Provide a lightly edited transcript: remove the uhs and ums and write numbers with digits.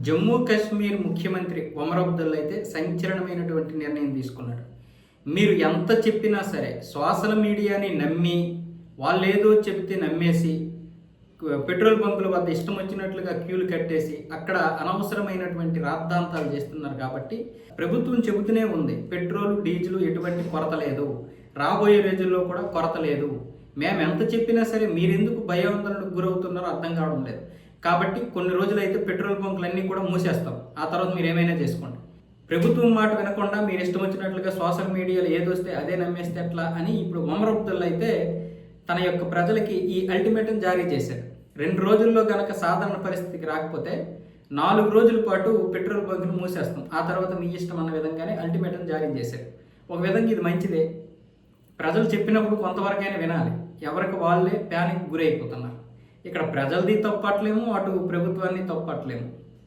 జమ్మూ కాశ్మీర్ ముఖ్యమంత్రి ఒమర్ అబ్దుల్లా అయితే సంచలనమైనటువంటి నిర్ణయం తీసుకున్నాడు. మీరు ఎంత చెప్పినా సరే సోషల్ మీడియాని నమ్మి వాళ్ళేదో చెబితే నమ్మేసి పెట్రోల్ బంకుల వద్ద ఇష్టం వచ్చినట్లుగా క్యూలు కట్టేసి అక్కడ అనవసరమైనటువంటి రాద్ధాంతాలు చేస్తున్నారు. కాబట్టి ప్రభుత్వం చెబుతూనే ఉంది, పెట్రోల్ డీజిల్ ఎటువంటి కొరత లేదు, రాబోయే రోజుల్లో కూడా కొరత లేదు. మేము ఎంత చెప్పినా సరే మీరెందుకు భయాందోళనకు గురవుతున్నారో అర్థం కావడం లేదు. కాబట్టి కొన్ని రోజులైతే పెట్రోల్ బంకులన్నీ కూడా మూసేస్తాం, ఆ తర్వాత మీరు ఏమైనా చేసుకోండి. ప్రభుత్వం మాట వినకుండా మీరు ఇష్టం వచ్చినట్లుగా సోషల్ మీడియాలో ఏదొస్తే అదే నమ్మేస్తే ఎట్లా అని ఇప్పుడు ఒమర్ అబ్దుల్లా అయితే తన యొక్క ప్రజలకి ఈ అల్టిమేటం జారీ చేశారు. 2 రోజుల్లో గనక సాధారణ పరిస్థితికి రాకపోతే 4 రోజుల పాటు పెట్రోల్ బంకులు మూసేస్తాం, ఆ తర్వాత మీ ఇష్టం అన్న విధంగానే అల్టిమేటం జారీ చేశారు. ఒక విధంగా ఇది మంచిదే. ప్రజలు చెప్పినప్పుడు కొంతవరకైనా వినాలి. ఎవరికి వాళ్ళే ప్యానిక్ గురైపోతున్నారు. ఇక్కడ ప్రజలది తప్పట్లేము, అటు ప్రభుత్వాన్ని తప్పట్లేము.